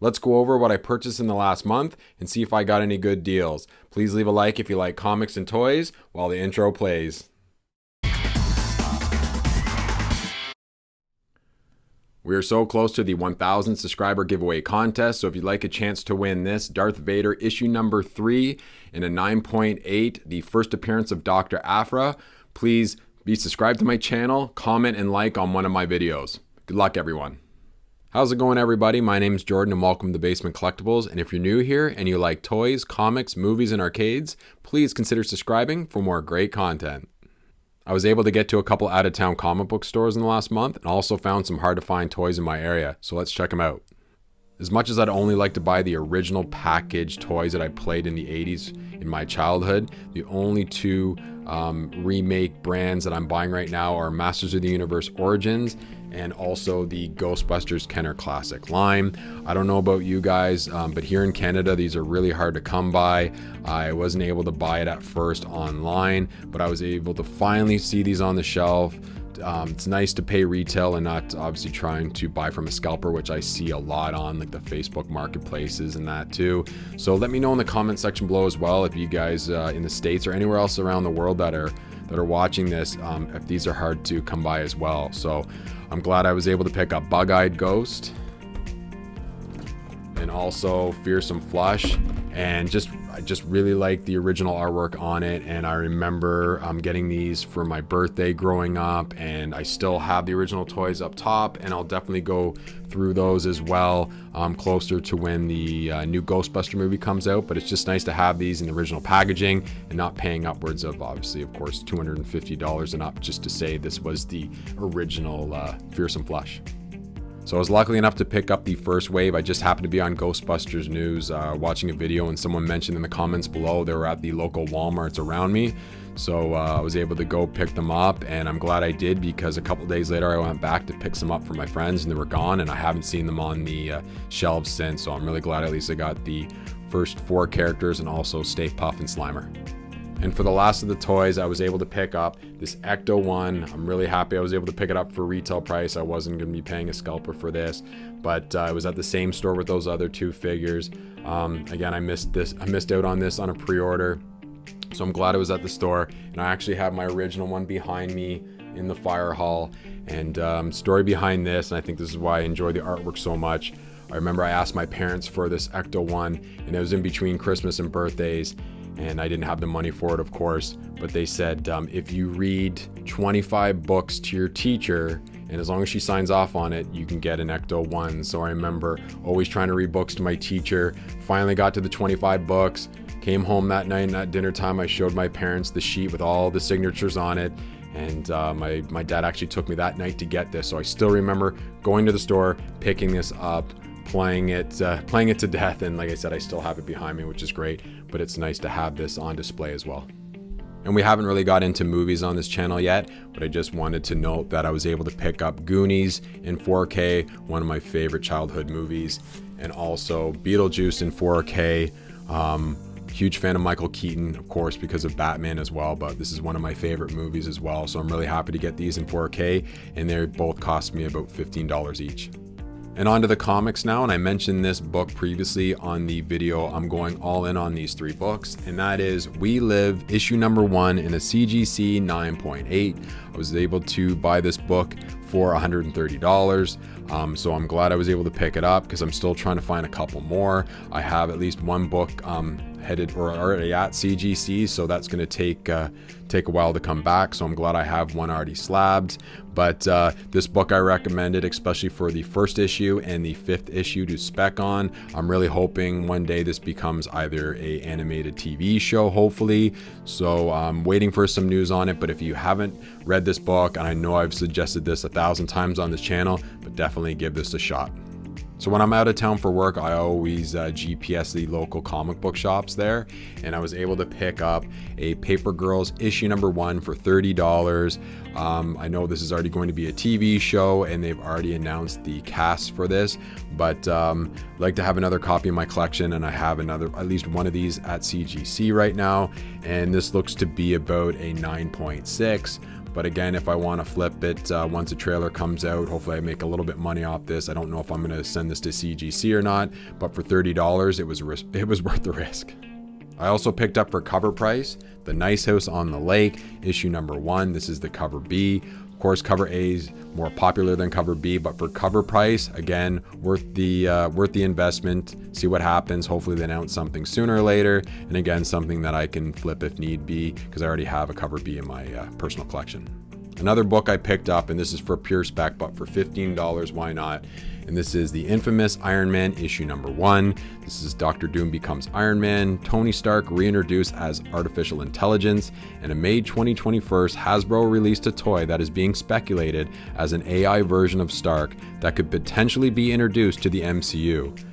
Let's go over what I purchased in the last month and see if I got any good deals. Please leave a like if you like comics and toys while the intro plays. We are so close to the 1,000 subscriber giveaway contest, so if you'd like a chance to win this Darth Vader issue number 3 in a 9.8, the first appearance of Dr. Aphra, please be subscribed to my channel, comment and like on one of my videos. Good luck, everyone. How's it going, everybody? My name is Jordan and welcome to Basement Collectibles. And if you're new here and you like toys, comics, movies, and arcades, please consider subscribing for more great content. I was able to get to a couple out-of-town comic book stores in the last month and also found some hard-to-find toys in my area, so let's check them out. As much as I'd only like to buy the original packaged toys that I played in the 80s in my childhood, the only two remake brands that I'm buying right now are Masters of the Universe Origins and also the Ghostbusters Kenner Classic line. I don't know about you guys, but here in Canada, these are really hard to come by. I wasn't able to buy it at first online, but I was able to finally see these on the shelf. It's nice to pay retail and not obviously trying to buy from a scalper, which I see a lot on like the Facebook marketplaces and that too. So let me know in the comment section below as well if you guys in the States or anywhere else around the world that are watching this, if these are hard to come by as well. So I'm glad I was able to pick up Bug-Eyed Ghost and also Fearsome Flush, and I just really like the original artwork on it. And I remember getting these for my birthday growing up, and I still have the original toys up top, and I'll definitely go through those as well closer to when the new Ghostbuster movie comes out. But it's just nice to have these in the original packaging and not paying upwards of, obviously, of course, $250 and up just to say this was the original Fearsome Flush. So I was lucky enough to pick up the first wave. I just happened to be on Ghostbusters News watching a video, and someone mentioned in the comments below they were at the local Walmarts around me. So I was able to go pick them up, and I'm glad I did, because a couple days later I went back to pick some up for my friends and they were gone, and I haven't seen them on the shelves since. So I'm really glad at least I got the first 4 characters and also Stay Puft and Slimer. And for the last of the toys, I was able to pick up this Ecto-1. I'm really happy I was able to pick it up for retail price. I wasn't going to be paying a scalper for this, but I was at the same store with those other 2 figures. Again, I missed out on this on a pre-order, so I'm glad it was at the store. And I actually have my original one behind me in the fire hall. And story behind this, and I think this is why I enjoy the artwork so much. I remember I asked my parents for this Ecto-1, and it was in between Christmas and birthdays. And I didn't have the money for it, of course, but they said if you read 25 books to your teacher, and as long as she signs off on it, you can get an Ecto-1. So I remember always trying to read books to my teacher. Finally got to the 25 books, came home that night, and at dinner time I showed my parents the sheet with all the signatures on it. And my dad actually took me that night to get this. So I still remember going to the store, picking this up, playing it to death, and like I said, I still have it behind me, which is great. But it's nice to have this on display as well. And we haven't really got into movies on this channel yet, but I just wanted to note that I was able to pick up Goonies in 4K, one of my favorite childhood movies, and also Beetlejuice in 4K. Huge fan of Michael Keaton, of course, because of Batman as well, but this is one of my favorite movies as well. So I'm really happy to get these in 4K, and they both cost me about $15 each. And on to the comics now, and I mentioned this book previously on the video. I'm going all in on these 3 books, and that is We Live, issue number 1 in a CGC 9.8. I was able to buy this book for $130. So I'm glad I was able to pick it up, because I'm still trying to find a couple more. I have at least one book headed or already at CGC, so that's going to take a while to come back. So I'm glad I have one already slabbed. But this book I recommended, especially for the first issue and the 5th issue to spec on. I'm really hoping one day this becomes either a animated TV show, hopefully. So I'm waiting for some news on it. But if you haven't read this book, and I know I've suggested this 1,000 times on this channel, but definitely give this a shot. So when I'm out of town for work, I always GPS the local comic book shops there, and I was able to pick up a Paper Girls issue number 1 for $30. I know this is already going to be a TV show, and they've already announced the cast for this, but I'd like to have another copy in my collection, and I have at least one of these at CGC right now, and this looks to be about a 9.6. But again, if I want to flip it once a trailer comes out, hopefully I make a little bit money off this. I don't know if I'm going to send this to CGC or not, but for $30, it was worth the risk. I also picked up for cover price The Nice House on the Lake, issue number 1. This is the cover B. Of course, cover A is more popular than cover B, but for cover price, again, worth the investment. See what happens. Hopefully they announce something sooner or later. And again, something that I can flip if need be, because I already have a cover B in my personal collection. Another book I picked up, and this is for pure spec, but for $15, why not? And this is the infamous Iron Man issue number 1. This is Dr. Doom becomes Iron Man, Tony Stark reintroduced as artificial intelligence, and in May 2021, Hasbro released a toy that is being speculated as an AI version of Stark that could potentially be introduced to the MCU.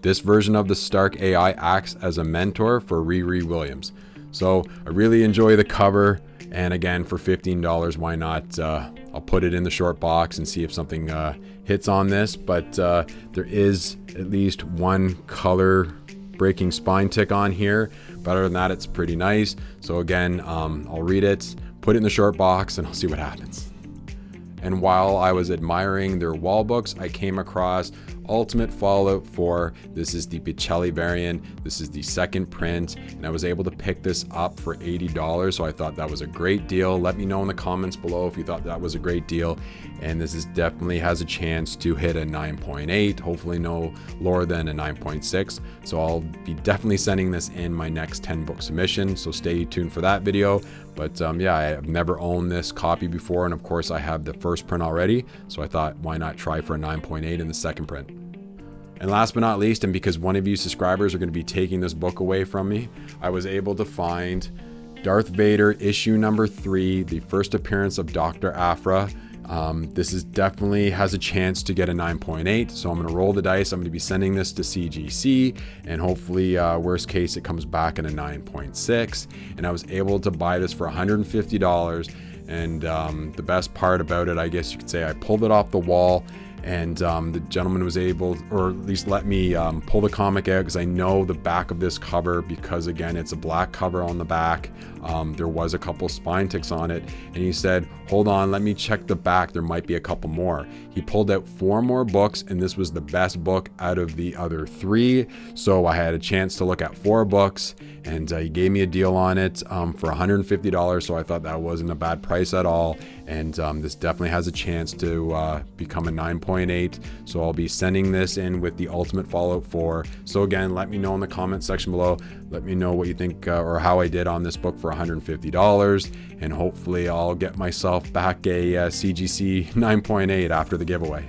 This version of the Stark AI acts as a mentor for Riri Williams. So I really enjoy the cover. And again, for $15, why not? I'll put it in the short box and see if something hits on this. But there is at least one color breaking spine tick on here. But other than that, it's pretty nice. So again, I'll read it, put it in the short box, and I'll see what happens. And while I was admiring their wall books, I came across Ultimate Fallout 4. This is the Pichelli variant. This is the second print, and I was able to pick this up for $80. So I thought that was a great deal. Let me know in the comments below if you thought that was a great deal. And this is definitely has a chance to hit a 9.8, hopefully no lower than a 9.6. So I'll be definitely sending this in my next 10 book submission. So stay tuned for that video. But yeah, I've never owned this copy before, and of course I have the first print already, so I thought why not try for a 9.8 in the second print. And last but not least, and because one of you subscribers are going to be taking this book away from me, I was able to find Darth Vader issue number 3, the first appearance of Dr. Aphra. This is definitely has a chance to get a 9.8, so I'm going to roll the dice. I'm going to be sending this to CGC, and hopefully worst case it comes back in a 9.6. And I was able to buy this for $150, and the best part about it, I guess you could say, I pulled it off the wall, and the gentleman was able, or at least let me pull the comic out, because I know the back of this cover, because again it's a black cover on the back. There was a couple spine ticks on it, and he said, hold on, let me check the back, there might be a couple more. He pulled out 4 more books, and this was the best book out of the other 3. So I had a chance to look at 4 books, and he gave me a deal on it for $150. So I thought that wasn't a bad price at all. And this definitely has a chance to become a 9.8. So I'll be sending this in with the Ultimate Fallout 4. So again, let me know in the comment section below. Let me know what you think or how I did on this book for $150. And hopefully I'll get myself back a CGC 9.8 after the giveaway.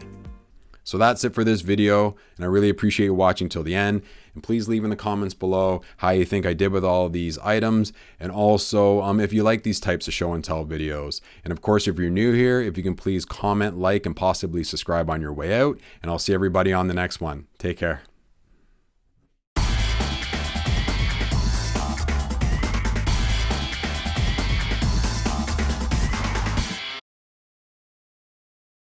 So that's it for this video, and I really appreciate you watching till the end. And please leave in the comments below how you think I did with all of these items, and also if you like these types of show and tell videos. And of course, if you're new here, if you can please comment, like, and possibly subscribe on your way out. And I'll see everybody on the next one. Take care.